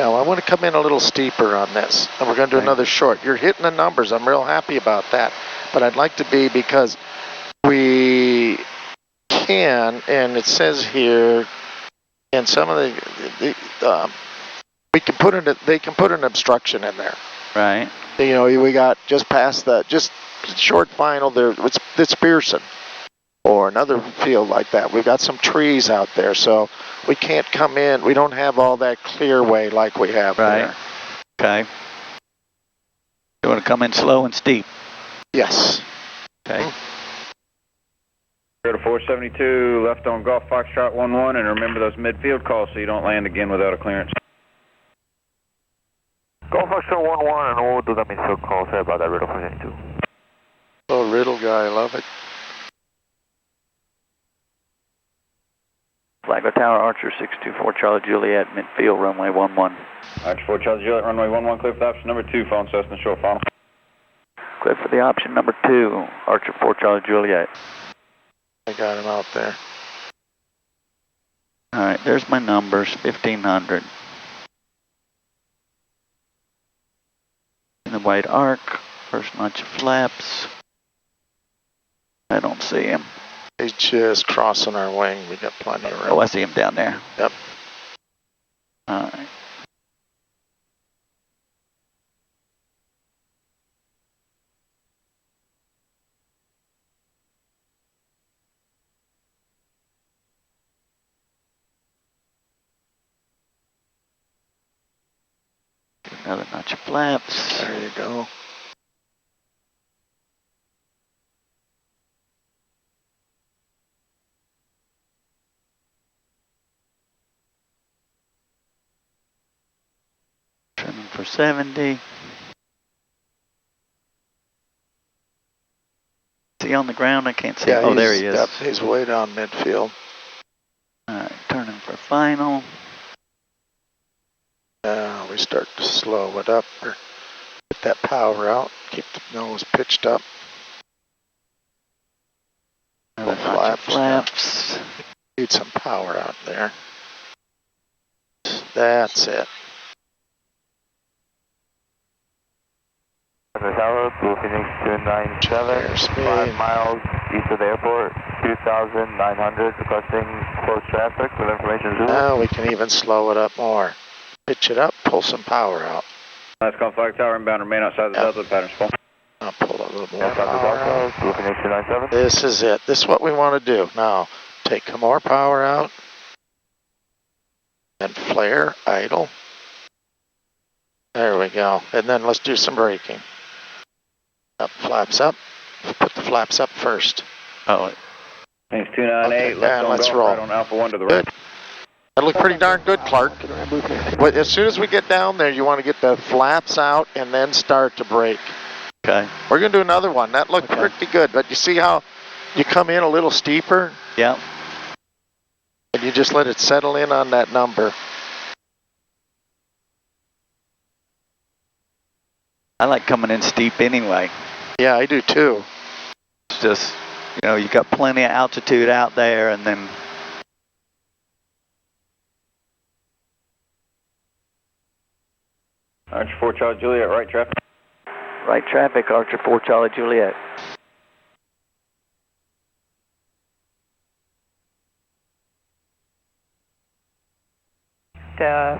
Now, I want to come in a little steeper on this, and we're going to do another short. You're hitting the numbers. I'm real happy about that, but I'd like to be, because we can, and it says here, in some of we can put they can put an obstruction in there. Right. You know, we got just past the, just short final there, it's Pearson, or another field like that. We've got some trees out there, so we can't come in. We don't have all that clearway like we have there. Okay. You want to come in slow and steep? Yes. Okay. Go to 472, left on Golf Foxtrot 11, and remember those midfield calls so you don't land again without a clearance. Golf Foxtrot 11, and we'll do the midfield call. Sorry about that, Riddle 472. Oh, Riddle guy, I love it. Flagler Tower, Archer 624, Charlie Juliet, midfield, runway 11. Archer 4, Charlie Juliet, runway 11, clear for the option number 2, phone Cessna short final. Clear for the option number 2, Archer 4, Charlie Juliet. I got him out there. All right, there's my numbers, 1500. In the white arc, first notch of flaps. I don't see him. He's just crossing our wing. We got plenty of room. Oh, I see him down there. Yep. All right. Another notch of flaps. There you go. Trimming for 70. Is he on the ground? I can't see. Yeah, Oh, there he is. Yep, he's way down midfield. All right, turning for final. Now we start to slow it up, or get that power out. Keep the nose pitched up. Another notch of flaps. Need some power out there. That's it. Tower, Blue Phoenix 297, 5 miles east of the airport, 2,900, requesting close traffic with information Zulu. Now we can even slow it up more. Pitch it up, pull some power out. Let's call Flag Tower inbound, remain outside the Delta pattern spawn. I'll pull a little more power out. Blue Phoenix 297. This is it. This is what we want to do. Now, take more power out. And flare, idle. There we go. And then let's do some braking. Up, flaps up. Put the flaps up first. Oh, Thanks, 298, left on let's Golf, roll. right on Alpha 1 to the right. Good. That looked pretty darn good, Clark. But as soon as we get down there, you want to get the flaps out and then start to brake. okay. We're going to do another one. That looked pretty good, but you see how you come in a little steeper? Yeah. And you just let it settle in on that number. I like coming in steep anyway. Yeah, I do too. It's just, you know, you got plenty of altitude out there, and then Archer 4, Charlie Juliet, right traffic. right traffic, Archer 4, Charlie Juliet.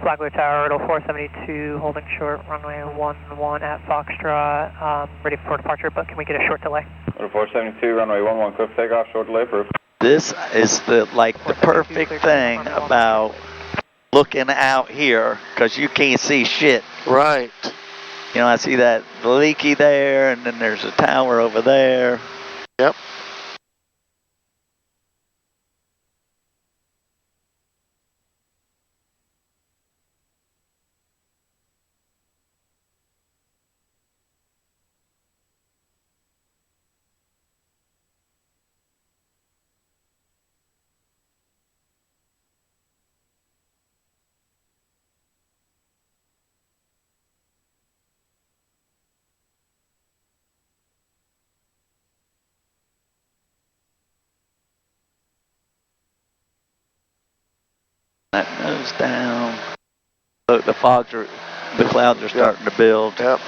Flagler Tower, Riddle 472, holding short, runway 11 at Foxtrot, ready for departure, but can we get a short delay? Riddle 472, runway 11, clear for takeoff, short delay proof. This is the perfect thing about looking out here, because you can't see shit. Right. You know, I see that leaky there, and then there's a tower over there. Yep. That nose down. Look, the clouds are starting to build. Yep.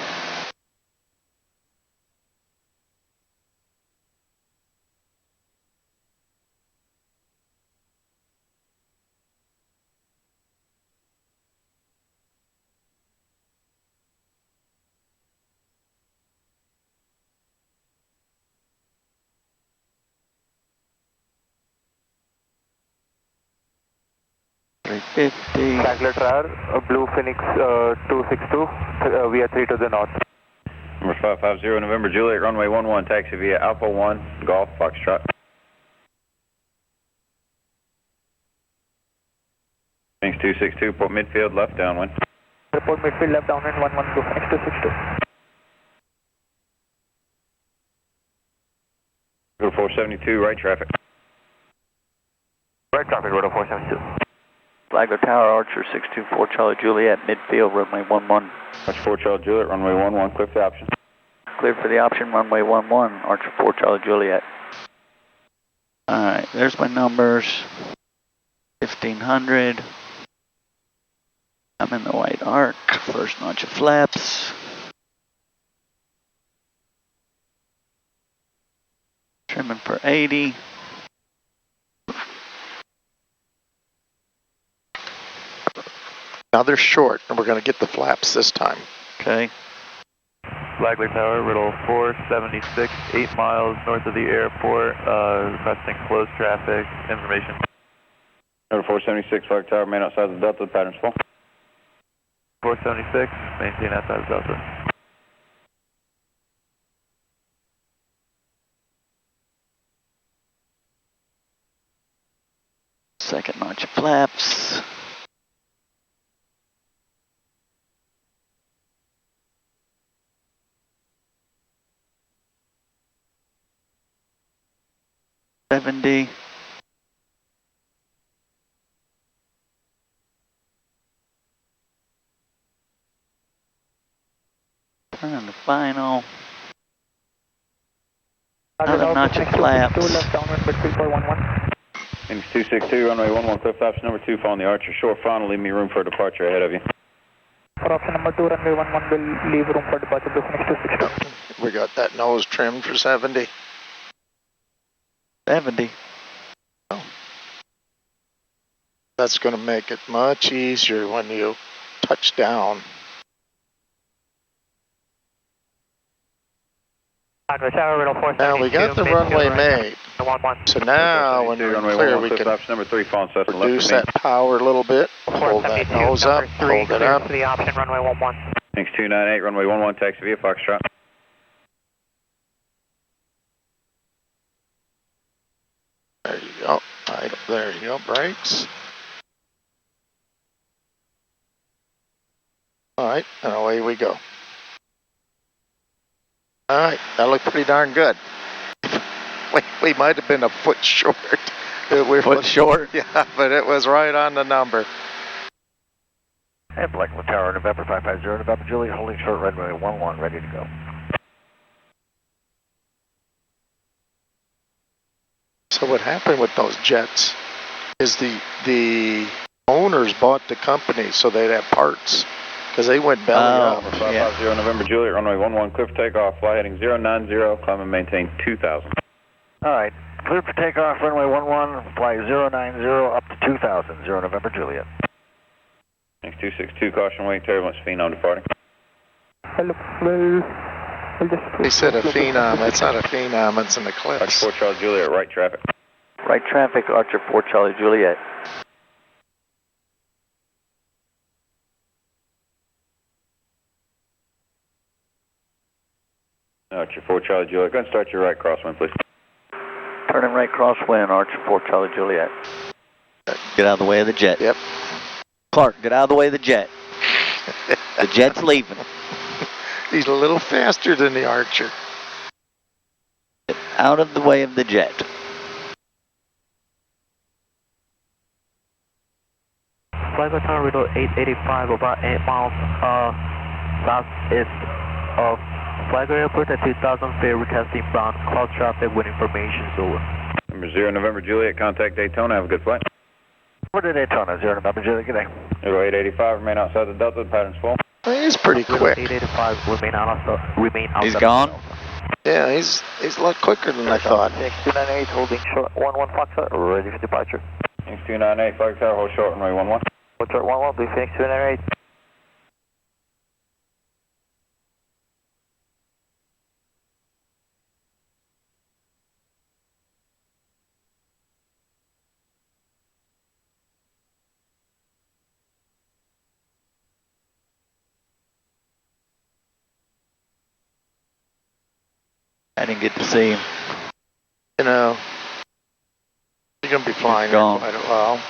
$350. Flagler Tower, Blue Phoenix 262, we are 3 to the north. Number 550 November Juliet, runway 11, taxi via Alpha 1, Golf, Foxtrot. Phoenix 262, port midfield, left downwind. Report midfield left downwind 11 Blue Phoenix 262. Go 472, right traffic. Right traffic, road 472. Flagler Tower, Archer 624 Charlie Juliet, midfield, runway 11. Archer 4 Charlie Juliet, runway 11, clear for the option. Cleared for the option, runway 11, Archer 4 Charlie Juliet. Alright, there's my numbers. 1500. I'm in the white arc, first notch of flaps. Trimming for 80. Now they're short, and we're going to get the flaps this time. Okay. Flagler Tower, Riddle 476, 8 miles north of the airport, requesting closed traffic information. Number 476, Flagler Tower, man outside the Delta, pattern's full. 476, maintain outside of Delta. Second notch of flaps. $70. Turn the final. Another notch of flaps. Left downwind midfield for 11. Phoenix 262, runway 11, clear for option number 2, following the Archer short final, leave me room for departure ahead of you. For option number 2, runway 11 will leave room for departure Blue Phoenix 262. We got that nose trimmed for 70. 70. That's going to make it much easier when you touch down. Flagler Tower, Riddle 472. Now we got the runway made. 11. So now when we're runway clear, 11, we clear for can option number 3, following Cessna left reduce of that me. power a little bit. Hold that 472, nose up, number 3, hold it clear up. for the option runway 11. Phoenix 298, runway 11, taxi via Foxtrot. There you go. Right, there you go. Brakes. All right, and away we go. All right, that looked pretty darn good. We might have been a foot short. We're Foot short? Yeah, but it was right on the number. And Flagler Tower, November 550, November Juliet, holding short runway 11, ready to go. So what happened with those jets is the owners bought the company so they'd have parts because they went belly up. Number 550, November Juliet, runway 11, clear for takeoff, fly heading 090, climb and maintain 2000. All right, clear for takeoff, runway 11, fly 090 up to 2000, 0 November Juliet. Phoenix 262, caution waiting turbulence, Phenom departing. Hello, we'll just... They said a phenom. It's not a phenom. It's an Archer eclipse. 4 Charlie Juliet, right traffic. Right traffic, Archer 4 Charlie Juliet. Archer 4 Charlie Juliet, go ahead and start your right crosswind, please. Turning right crosswind, Archer 4 Charlie Juliet. Get out of the way of the jet. Yep. Clark, get out of the way of the jet. The jet's leaving. He's a little faster than the Archer. Get out of the way of the jet. Flagler Tower, Riddle 885, about 8 miles southeast of Flagler Airport at 2000 feet, requesting bound cloud traffic with information, over. Number 0 November Juliet, contact Daytona, have a good flight. We're to Daytona, 0 November Juliet, good day. 0885, remain outside the Delta, the pattern's full. He's pretty quick. 885, remain outside. He's gone? Yeah, he's a lot quicker than I thought. Phoenix 298, holding short 11 Foxtrot, ready for departure. Phoenix 298, Flag Tower, hold short, runway 11. Foxtrot 11, Blue Phoenix 298. I didn't get to see him. You know, you're going to be flying there gone. quite a while.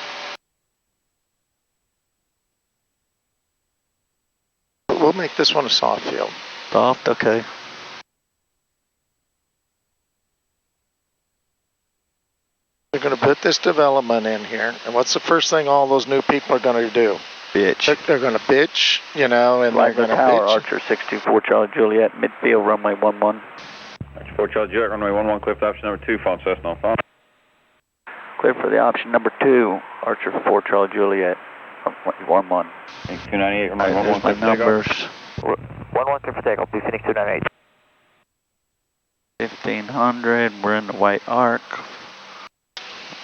But we'll make this one a soft field. Soft, okay. They're going to put this development in here, and what's the first thing all those new people are going to do? Bitch. They're going to bitch, you know, and they're going to bitch. Archer 624 Charlie Juliet, midfield runway 11. Archer 4 Charlie Juliet, runway 11, clear for option number 2, phone Cessna on phone. Clear for the option number 2, Archer 4 Charlie Juliet, 11. Phoenix 298, runway Alright, 11, there's clear my for takeoff. numbers. 11 clear for takeoff, Blue Phoenix 298. 1500, we're in the white arc.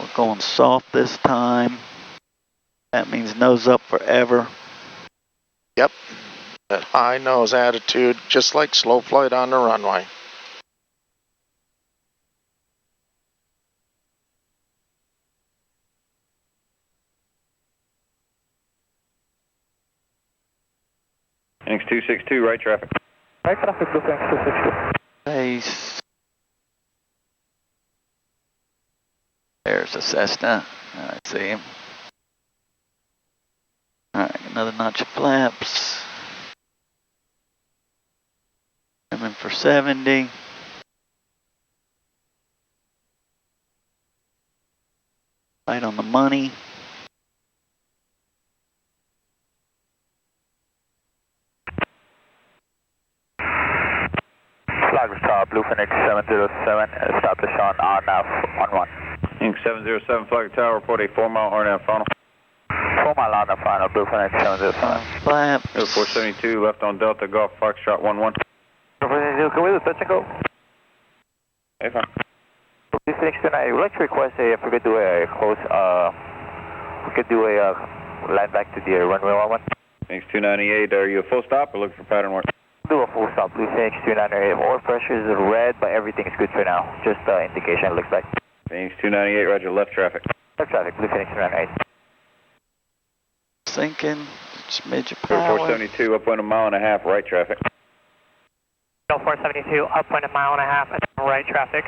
We're going soft this time. That means nose up forever. Yep. That high nose attitude, just like slow flight on the runway. Phoenix 262, right traffic. Right traffic, Blue Phoenix 262. Base. There's a Cessna. I see him. Alright, another notch of flaps. Coming for 70. Right on the money. Flag star, Blue Phoenix 707, establish on RNAV 11. Phoenix 707, Flag Tower, report a 4-mile RNAV final. 4 mile RNAV final, Blue Phoenix 707. Flaps. 0472, left on Delta, Golf, Foxtrot 11. Can we do touch and go? Hey, fine. Blue Phoenix 298, we'd like to request if we could do a close, we could do a land back to the runway 11. Phoenix 298, are you a full stop or looking for pattern work? Do a full stop, Blue Phoenix 298. Oil pressure is red, but everything is good for now. Just indication, it looks like. Phoenix 298, roger, left traffic. Left traffic, Blue Phoenix 298. Sinking. Smidge of power. 0472, upwind 1.5 miles, right traffic. 472, upwind 1.5 miles, right traffic.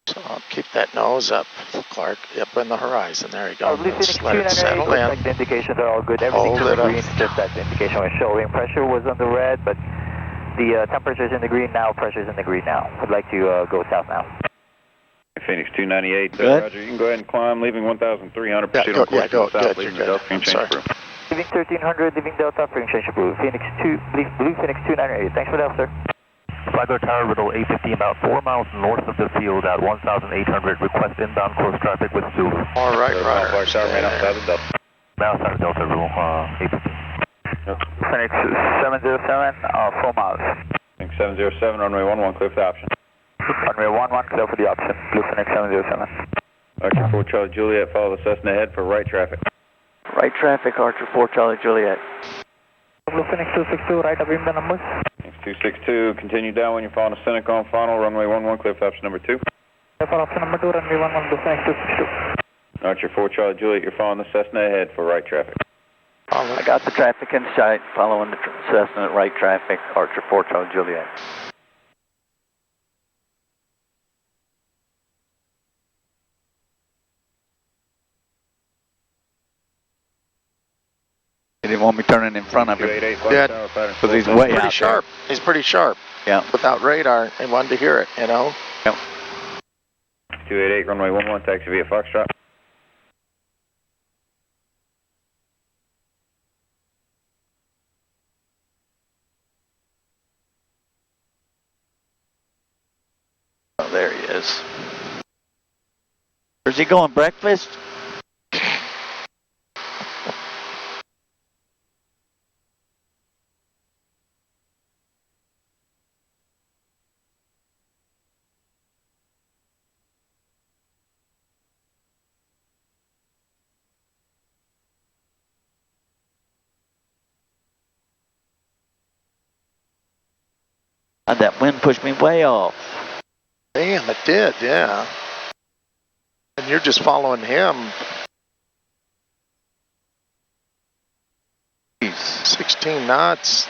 So I'll keep that nose up, Clark, up in the horizon. There you go. Blue Phoenix Just let it 298, settle looks in. like the indications are all good. Everything's Hold in it the up. green, just that the indication was showing. Pressure was on the red, but the temperature's in the green now, pressure's in the green now. We'd like to go south now. Phoenix 298, Good. roger, you can go ahead and climb, leaving 1,300, Yeah, proceed go- on course yeah, to go- the south, good, leaving you're the good. Delta, green I'm change sorry. through. Leaving 1300, leaving Delta, free change approved. Phoenix 2, Blue Phoenix 298. Thanks for that, sir. Flagler Tower, Riddle 850, about 4 miles north of the field at 1,800. Request inbound close traffic with Zulu. All right, Flag Ryder. Tower, man, outside the Delta. Now outside of Delta, Riddle 850. Phoenix 707, 4 miles. Phoenix 707, runway 11, clear for the option. Runway 11, clear for the option. Blue Phoenix 707. Archer 4 Charlie Juliet, follow the Cessna ahead for right traffic. Right traffic, Archer 4 Charlie Juliet. Blue Phoenix 262, right, beam the numbers. Phoenix 262, continue down when you're following a Seneca on final, runway 11, clear for option number 2. For option number 2, runway 11, Blue Phoenix 262. Archer 4 Charlie Juliet, you're following the Cessna ahead for right traffic. I got the traffic in sight, following the Cessna at right traffic, Archer 4 Charlie Juliet. He didn't want me turning in front of him 288, Flag Yeah. Tower, pattern. because he's full. way Pretty out sharp. He's pretty sharp. there. Yeah. Without radar, and wanted to hear it, you know? 288, runway 11, taxi via Foxtrot. Oh, there he is. Where's he going, breakfast? That wind pushed me way off. Damn, it did, yeah. And you're just following him. Jeez. 16 knots.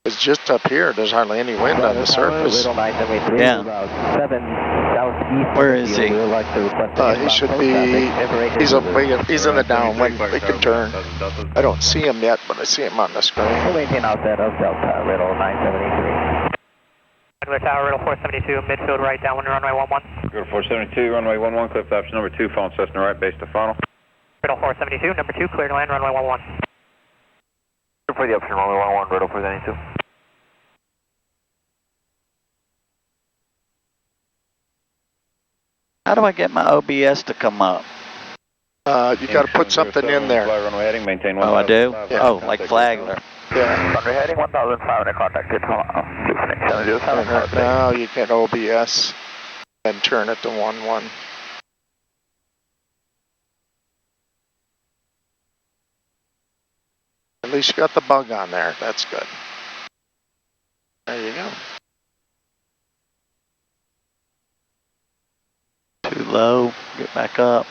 It's just up here. There's hardly any wind on the surface. Yeah. Where is he? He should be. He's in the downwind. We can turn. I don't see him yet, but I see him on the screen. Maintain outside of Delta, Riddle 973. Regular Tower, Riddle 472, midfield right, downwind runway 11. Go to 472, runway 11, clip option number 2, phone Cessna right, base to final. Riddle 472, number 2, clear to land, runway 11. For the option runway 11, Riddle 472. How do I get my OBS to come up? You got to put something in there. Fly runway heading, maintain Oh, I do? 1,500. Oh, like Flagler. Yeah. Thunder heading 1,500 contacted. Now you get OBS and turn it to 1-1. At least you got the bug on there. That's good. There you go. Too low. Get back up.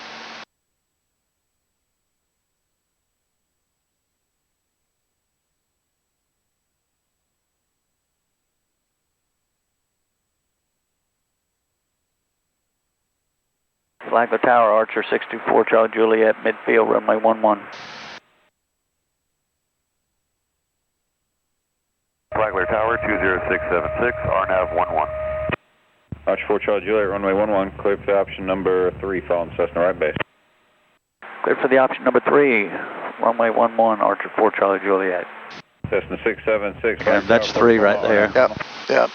Flagler Tower, Archer 624, Charlie Juliet, midfield, runway 11. Flagler Tower 20676, RNAV 11. Archer 4 Charlie Juliet, runway 11, clear for the option number 3, following Cessna right base. Clear for the option number 3, runway 11, Archer 4 Charlie Juliet. Cessna 676. And that's 3 right there. Yep. Yep.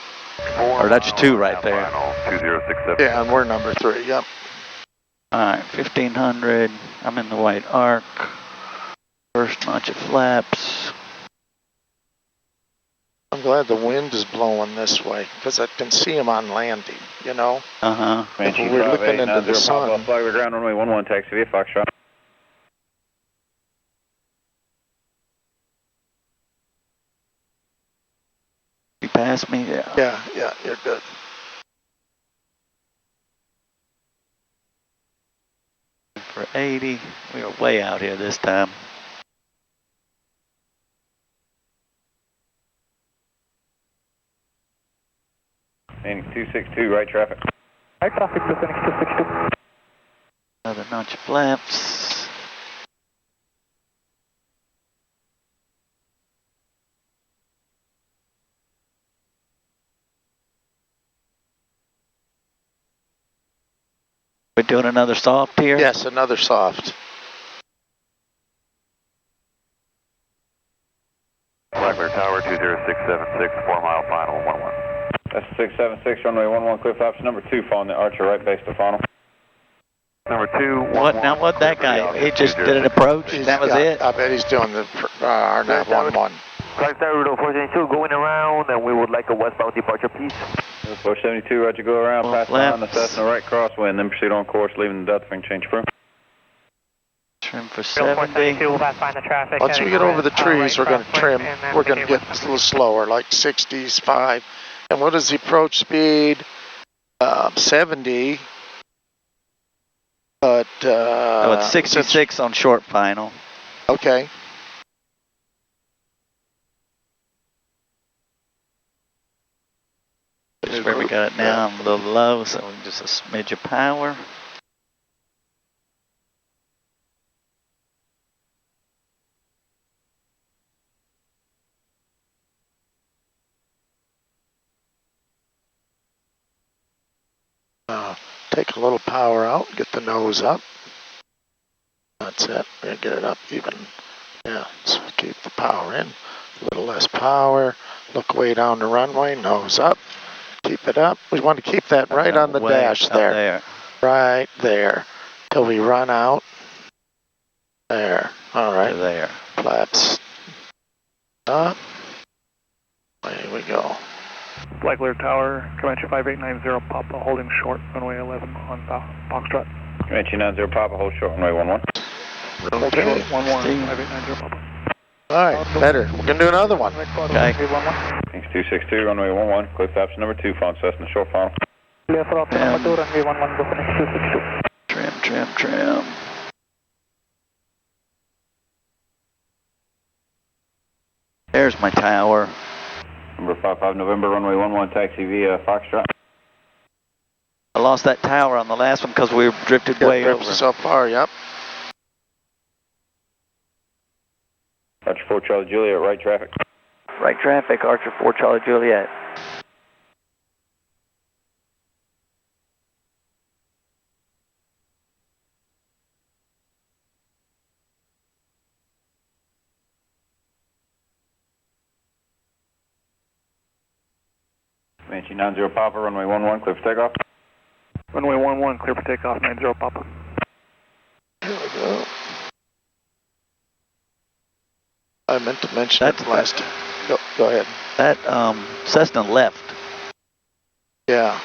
Or that's 2 right there. 2067. Yeah, and we're number 3. Yep. Alright, 1500. I'm in the white arc. First notch of flaps. I'm glad the wind is blowing this way because I can see him on landing, you know? Uh-huh. Banshee We're looking into the 5890, sun. Pop off Flagler ground, runway 11, taxi via Foxtrot. You pass me? Yeah. Yeah, you're good. For 80. We were way out here this time. Landing 262, right traffic. Right traffic, descending 262. Another notch of flaps. We're doing another soft here? Yes, another soft. Flagler Tower 20676, 4 mile final 11. That's 676, runway 11, clear for option number 2, following the Archer right base to final. Number 2. What? Now what that guy? He just did an approach and that was it? I bet he's doing the RNAV 1-1. Flagler Tower 472 going around, and we would like a westbound departure, please. 472, Roger, go around, Well, pass behind the flaps. Cessna right crosswind, then proceed on course, leaving the Duffing, change crew. Trim for Riddle 70. 472, we'll pass behind the traffic. Once we heading get over the right, trees, we're going to crosswind, trim. and then We're going to continue get west. a little slower, like 60s, 5. And what is the approach speed? 70. But, Oh, it's 66 on short final. Okay. Just where we got it now. I'm a little low, so just a smidge of power. Take a little power out, get the nose up. That's it. We're going to get it up even. Yeah, so keep the power in. A little less power. Look way down the runway, nose up. Keep it up. We want to keep that right on the Way dash up there. Right there. Till we run out. There. All right. To there. Flaps up. Away we go. Flagler Tower, Comanche 5890 Papa, holding short, runway 11 on Foxtrot. Comanche 90 Papa, hold short, runway 11. Hold Okay. short, 11, 5890 Papa. All right, better. We're going to do another one. Okay. Thanks 262, runway 11, clear for option number 2, phone Cessna, short final. Clear for option number 2, runway 11, go for next 262. Trim. There's my tower. Number 55 November, runway 11, taxi via Foxtrot. I lost that tower on the last one because we drifted way over. So far, yep. Archer 4 Charlie Juliet, right traffic. Right traffic, Archer 4 Charlie Juliet. Comanche 90 Papa, runway 11, clear for takeoff. Runway 11, clear for takeoff, 90 Papa. Here we go. I meant to mention it last time. Go ahead. That Cessna left. Yeah.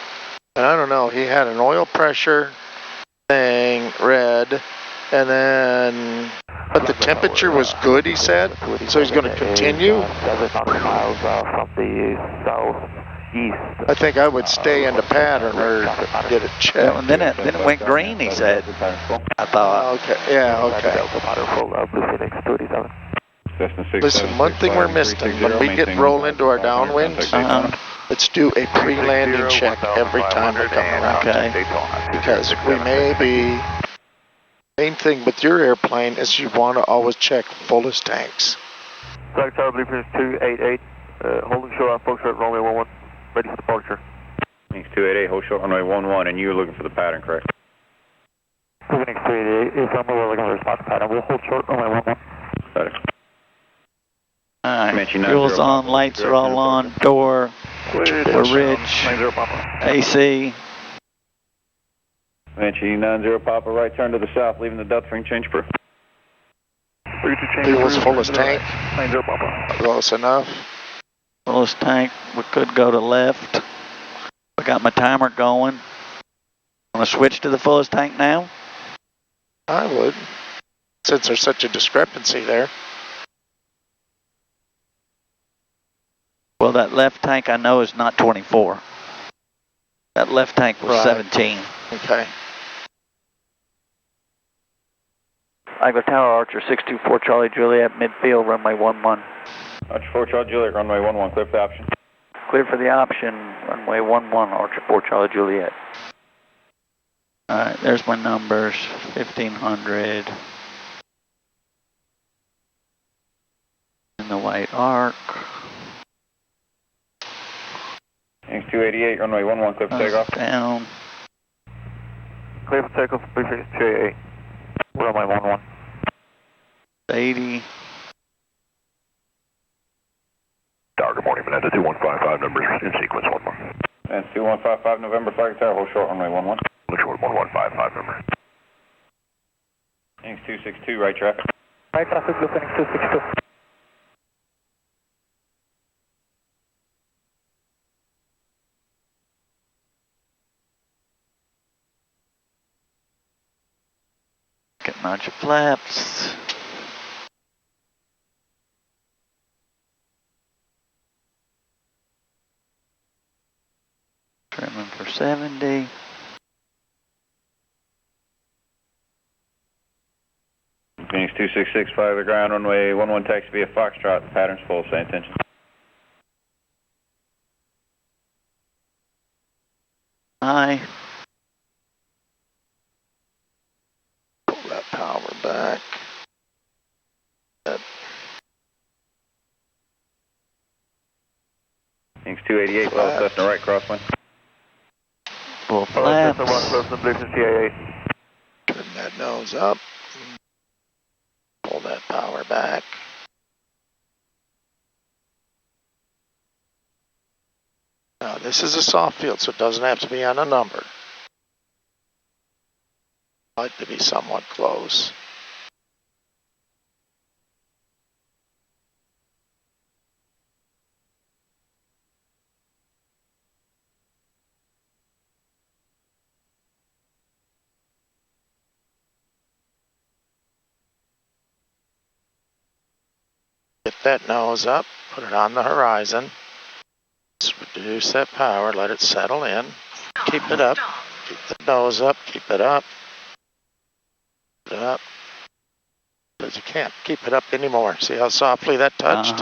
And I don't know, he had an oil pressure thing, red, and then, but the temperature was good, he said, so he's going to continue. 7 miles from the southeast. I think I would stay in the pattern or get it checked. Yeah, and then it went green, he said. I thought. Okay, yeah, okay. Delta pattern full, Blue Phoenix 27. Listen, one thing we're missing, when we roll into our downwinds, let's do a pre-landing check every time we come around. Okay. Because we may be, main thing with your airplane is you want to always check fullest tanks. Flag Tower, Blue Phoenix 288, holding short on Foxtrot, runway 11, ready for departure. Thanks 288, hold short, runway 11, and you're looking for the pattern, correct? Blue Phoenix 288, if we're looking for a spot pattern, we'll hold short, runway 11. Got it. Alright, fuel's on, lights are all on, door, we're ridge, AC. Comanche 90 Papa, right turn to the south, leaving the Delta Spring change proof. Fuel's fullest tank. 90 Papa. Close enough. Fullest tank, we could go to left. I got my timer going. Want to switch to the fullest tank now? I would, since there's such a discrepancy there. Well, that left tank I know is not 24. That left tank was 17. Okay. Flagler Tower, Archer 624 Charlie Juliet, midfield, runway 11. Archer 4 Charlie Juliet, runway 11, clear for the option. Clear for the option, runway 11, Archer 4 Charlie Juliet. Alright, there's my numbers, 1500. In the White Ark. Thanks 288, runway 11, clear for takeoff. Down. Clear for takeoff, Blue Phoenix 288, runway 11. 80. Tower, good morning, Vanessa 2155, numbers in sequence 11. And 2155 November, Flagler Tower, hold short, runway 11. Look short 1155 number. Thanks 262, right traffic. Right traffic, Blue Phoenix 262. Getting out your flaps. Trimming for 70. Phoenix 266, fly to the ground, runway 11, taxi via Foxtrot, the pattern's full, say attention. High. Pull that power back. Thanks 288, level Cessna right, crosswind. Full flaps. Blue Phoenix 288. Turn that nose up. Pull that power back. No, this is a soft field, so it doesn't have to be on a number. Like to be somewhat close. Get that nose up, put it on the horizon. Just reduce that power, let it settle in. Keep it up. Keep the nose up, keep it up. Keep it up. Because you can't keep it up anymore. See how softly that touched?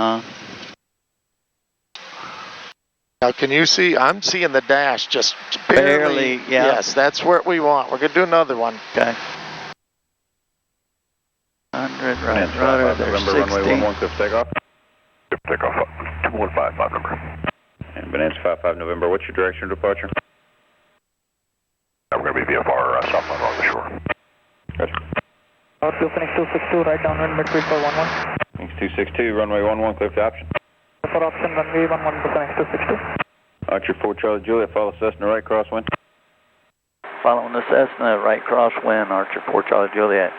Now can you see? I'm seeing the dash just barely. Yeah. Yes, that's what we want. We're going to do another one. Okay. 100, right, Nancy rudder, 55 there's November, 60. runway 11, clear for takeoff. Clear for takeoff, 2155 number. And Bonanza 55 November, what's your direction of departure? We're going to be VFR southbound along the shore. Gotcha. Outfield Phoenix 262, right downwind, midfield for 11. Phoenix 262, runway 11, clear for option. For option, runway 11 to Phoenix 262. Archer 4 Charlie Juliet, follow Cessna right crosswind. Following the Cessna, right crosswind, Archer 4 Charlie Juliet.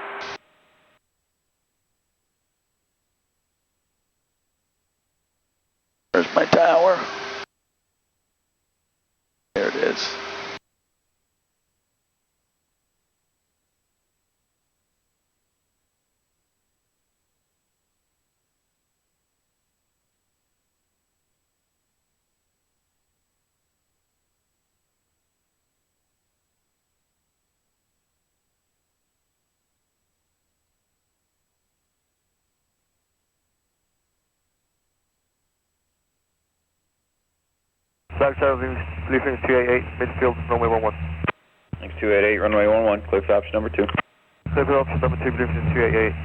There's my tower. There it is. Black Charlie, Blue Phoenix 288, midfield, runway 11. Phoenix 288, runway 11, clear for option number 2. Clear for option number 2, Blue Phoenix 288.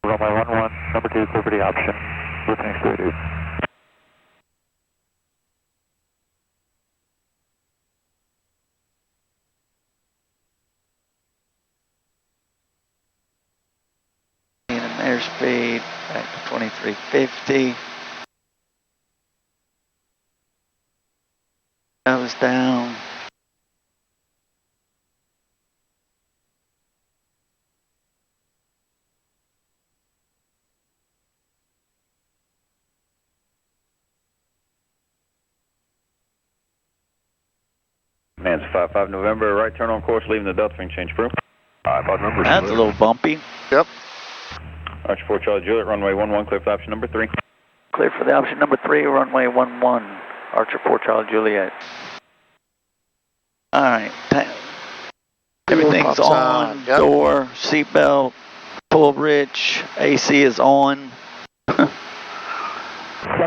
Runway 11, number 2, clear for the option, Blue Phoenix 288. And airspeed back to 2350. Nose down. Nancy 55 November, right turn on course, leaving the Delta Wing, change crew. 55 number. That's a little bumpy. Yep. Archer 4 Charlie Juliet, runway 11, clear for option number 3. Clear for the option number 3, runway 11, Archer 4 Charlie Juliet. Alright, everything's Pops on, Yep. door, seatbelt, pull bridge, AC is on.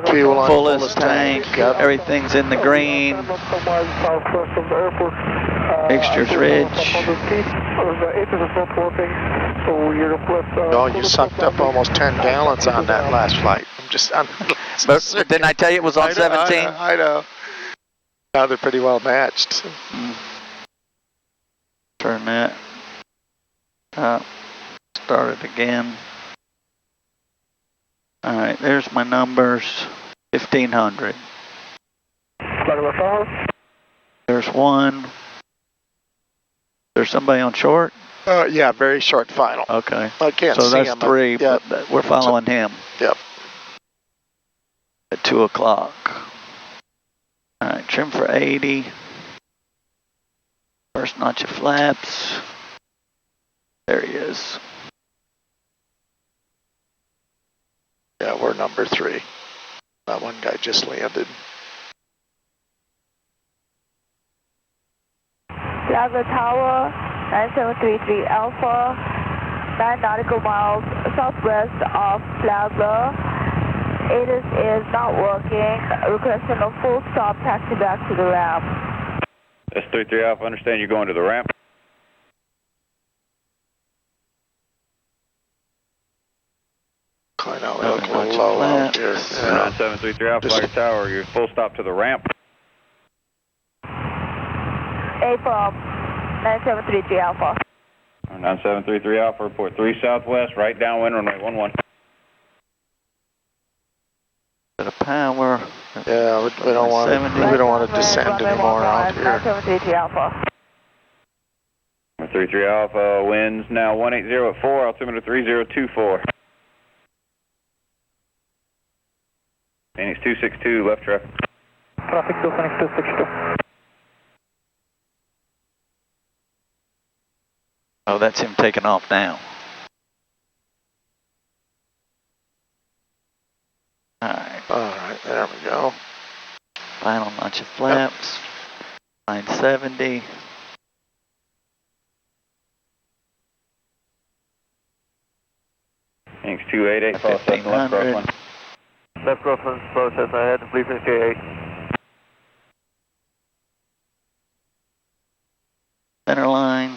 Fuel on Fullest tank, Yep. everything's in the green, mixture's rich. Oh, you sucked up almost 10 gallons on that last flight. I'm just on. But didn't I tell you it was on 17? I know. Now they're pretty well matched. Turn that up, start it again. Alright, there's my numbers, 1500. There's one. There's somebody on short? Yeah, very short final. Okay. I can't So see that's him. 3, Yeah. but we're following him. Yep. At 2 o'clock. Alright, trim for 80. First notch of flaps. There he is. Yeah, we're number 3. That one guy just landed. Flagler Tower, 9733 Alpha, 9 nautical miles southwest of Flagler. ATIS is not working. Requesting a full stop taxi back to the ramp. S33 Alpha, understand you're going to the ramp. I know, it'll go low out here. Yeah. 9733 Alpha, Just- Flagler Tower, you're full stop to the ramp. A from 9733 Alpha. 9733 Alpha, report 3 southwest, right downwind, runway 11. Bit of power. Yeah, we don't want to. 70. We don't want to descend anymore out here. 9733 Alpha. 33 Alpha, winds now 180 at 4, altimeter 3024. Phoenix 262, left traffic. Traffic to Phoenix 262. Oh, that's him taking off now. Alright, Alright, there we go. final notch of flaps. 970. Phoenix 288, follow left and left crosswind. 1500. Left crosswind process ahead, please initiate. Center line.